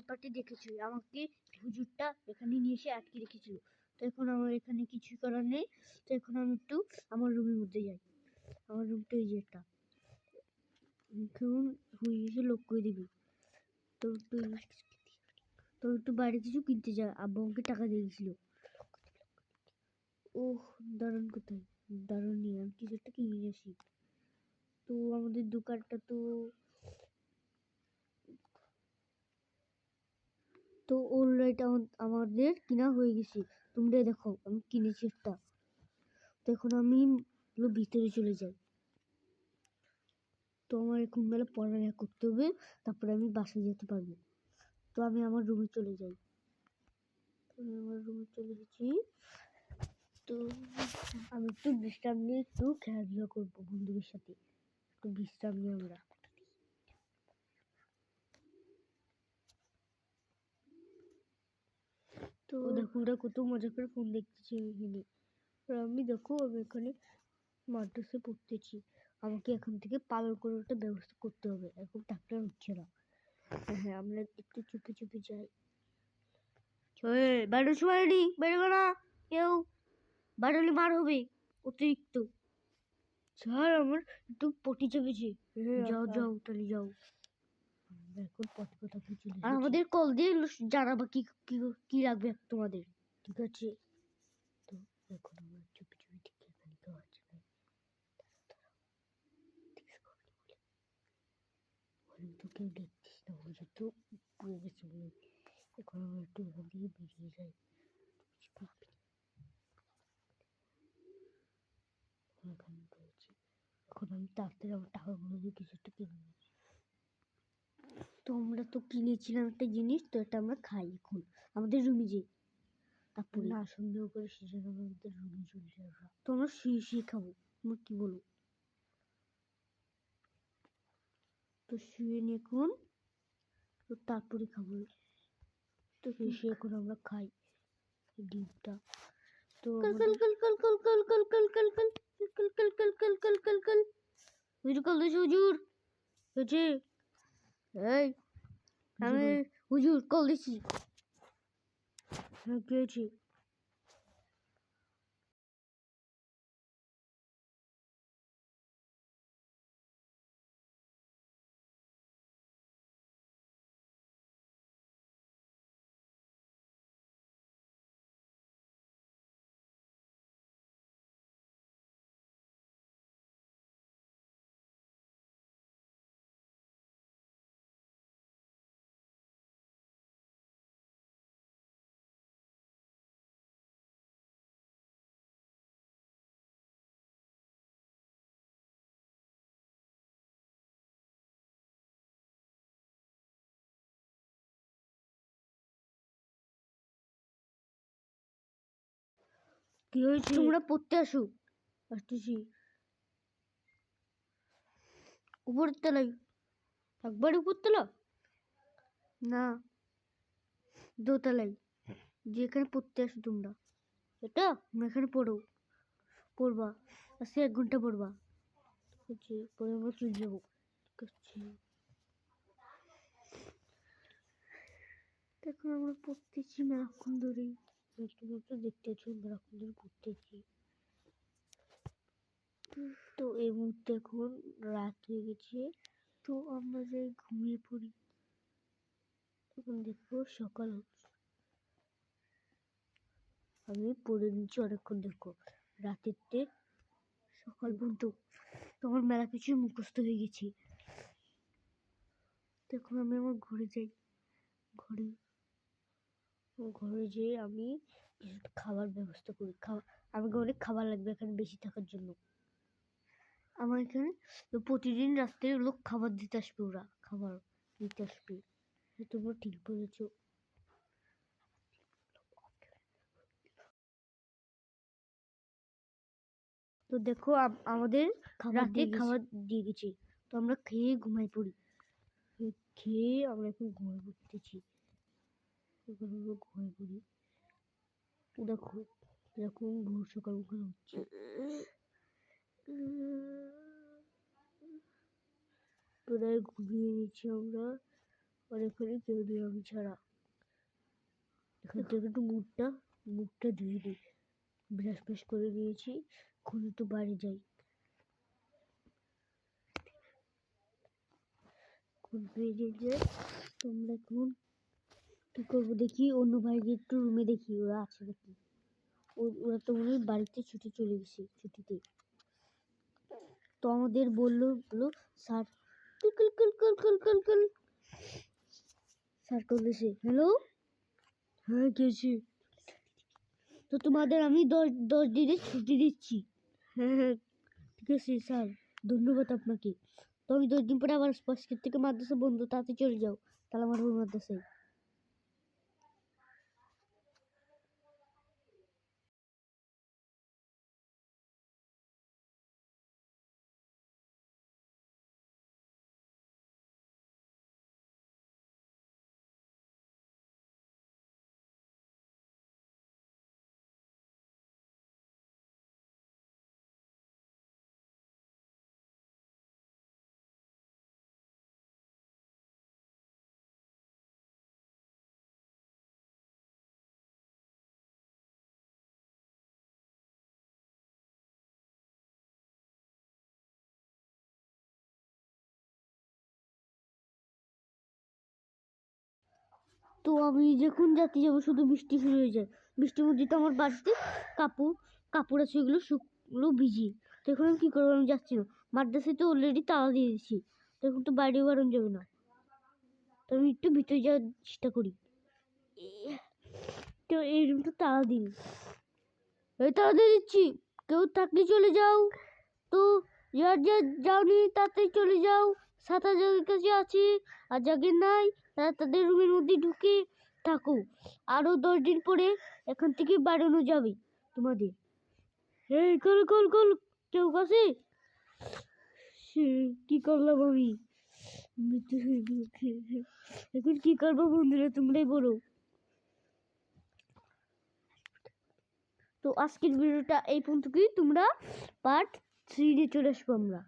Party দেখেছি, আমাকে হুজুরটা এখানে নিয়ে এসে আটকে রেখেছিল। তো এখন আমার এখানে কিছু করার নেই। তো এখন আমি একটু আমার রুমের মধ্যে যাই। আমার রুমটা এই যে একটা এখন হয়ে গেছে, লোক করে দিবি। তো একটু বাইরে কিছু কিনতে যায়, আব্বু আমাকে টাকা দিয়ে গেছিল। ওহ দারুণ, কোথায় দারুণ নিয়ে আমি কিছু একটা কিনে নিয়ে আসি। তো আমাদের দোকানটা তো অলরাইট আমাদের কিনা হয়ে গেছে। তোমরা দেখো আমি কিনেছি একটা। তো এখন আমি ভিতরে চলে যাই। তো আমার এখন বেলা পড়ালেখা করতে হবে, তারপরে আমি বাসায় যেতে পারবো। তো আমি আমার রুমে চলে যাই। আমি আমার রুমে চলে গেছি। তো আমি একটু বিশ্রাম নিয়ে একটু খেলাধুলা করবো বন্ধুদের সাথে। একটু বিশ্রাম নিয়ে আমরা তো দেখো ওরা কত মজা করে ফোন দেখতেছে এখানে। আর আমি দেখো আমি এখানে মাদ্রাসে পড়তেছি। আমাকে এখন থেকে পালন করার একটা ব্যবস্থা করতে হবে, এখন ডাক্তার হচ্ছে না। হ্যাঁ আমরা একটু চুপি চুপি যাই। বাইরে সময় বেরোবে না কেউ, বাড়লে মার হবে অতিরিক্ত। স্যার আমার একটু পটি চেপেছে। যাও যাও তাহলে যাও। এখন পটি কথা চলে আর আমাদের কল দিয়ে জানাবা কি কি কি লাগবে তোমাদের, ঠিক আছে? তো এখন আমরা চুপি চুপি ঠিক এখানে কেউ আছে না, তো কেউ দেখছিস না, হয়ে তো পুরো গেছে বলে। এখন আমরা একটু ওখান থেকে বেরিয়ে যাই। এখানে রয়েছে, এখন আমি তাড়াতাড়ি আমার টাকাগুলো দিয়ে কিছু একটা কিনে নিই। তো আমরা তো কিনেছিলাম একটা জিনিস, তো এটা আমরা খাই এখন আমাদের রুমে যাই। তারপরে না সন্দেহ করে সেজন্য আমাদের রুমে চলে যাবো। তো আমরা শুয়ে শুয়ে খাবো, তোমার কি বলো? তো শুয়ে নিয়ে এখন তো তারপরে খাবো। তো শুয়ে এখন আমরা খাই ডিমটা। তো call call call call call call call call call call call call call call call call হুজুর কল দিয়েছে, হুজুর হয়েছে। এই আমি হুজুর কল দিচ্ছি। হ্যাঁ কি হয়েছে? কি হয়েছে? তোমরা পড়তে আসো। আসতেছি। উপরের তলায়? একবার উপর তলা না, দোতলায়, যেখানে পড়তে আসো তোমরা। এটা এখানে পড়বা আজকে 1 ঘন্টা পড়বা, ঠিক আছে? পরে আমরা চলে যাবো, ঠিক আছে? এখন আমরা পড়তেছি মেলাক্ষণ ধরেই, তোমরা তো দেখতে আছো মেলাক্ষণ ধরে পড়তেছি। তো এই মুহূর্তে এখন রাত হয়ে গেছে, তো আমরা যাই ঘুমিয়ে পড়ি। এখন দেখবো সকাল হচ্ছে। আমি পড়ে নিচ্ছি অনেকক্ষণ, দেখো রাতের সকাল পর্যন্ত তোমার মেলা কিছু মুখস্থ হয়ে গেছি। তখন আমি আমার ঘরে যাই। ঘরে যেয়ে আমি খাবার ব্যবস্থা করি। আমাকে অনেক খাবার লাগবে এখানে বেশি থাকার জন্য। আমার এখানে তো প্রতিদিন রাত্রে লোক খাবার দিতে আসবে, ওরা খাবার দিতে আসবে। তোমরা ঠিক বলেছ। তো দেখো আমাদের রাতে খাবার দিয়ে গেছে, তো আমরা খেয়ে ঘুমাই পড়ি। খেয়ে আমরা এখন ঘুমাই পড়তেছি। ঘুমাই পড়ি। দেখো এরকম ভোর সকাল ওখানে হচ্ছে। প্রায় ঘুমিয়ে নিচ্ছি আমরা আর এখানে কেউ নেই আমি ছাড়া। এখান থেকে একটু মুখটা ধুয়ে দিই। ব্রাশ ফ্রাশ করে নিয়েছি, এখন একটু বাড়ি যাই। বেরিয়ে যাই। তোমরা এখন কি করবো দেখি, অন্য ভাইকে একটু রুমে দেখি ওরা আছে নাকি। ওরা তো মনে হয় বাড়িতে ছুটি চলে গেছে, ছুটিতে। তো আমাদের বললো স্যার স্যার করতেছে, হ্যালো, হ্যাঁ গেছি। তো তোমাদের আমি 10 দিনের ছুটি দিচ্ছি। হ্যাঁ ঠিক আছে স্যার, ধন্যবাদ আপনাকে। তো আমি 10 দিন পরে আবার আজকের থেকে মাদ্রাসা বন্ধ, তাতে চলে যাও তাহলে আমার মাদ্রাসায়। তো আমি যখন যাতে যাবো শুধু বৃষ্টি শুরু হয়ে যায়। বৃষ্টির মধ্যে তো আমার বাড়িতে কাপড় আছে, ওগুলো ভিজি। তো এখন আমি কী করবো, আমি যাচ্ছি না। মাদ্রাসায় তো অলরেডি তালা দিয়ে দিচ্ছি, তো এখন তো বাইরে বেরোনো যাবে না। তো আমি একটু ভিতরে যাওয়ার চেষ্টা করি। তো এই রুমটা তালা দিন, এই তালা দিয়ে দিচ্ছি। কেউ থাকলে চলে যাও। তো যার যাওনি তাড়াতাড়ি চলে যাও। 7 জায়গার কাছে আছে, আর যাদের নাই তারা তাদের রুমের মধ্যে ঢুকে থাকো। আরো 10 দিন পরে এখান থেকে বাড়ানো যাবে তোমাদের। এই কল কল কল, কেউ কাছে? কি করলাম আমি? এখন কি করবো বন্ধুরা, তোমরাই বলো। তো আজকের ভিডিওটা এই পর্যন্তই। তোমরা পার্ট 3 চলে আসবো আমরা।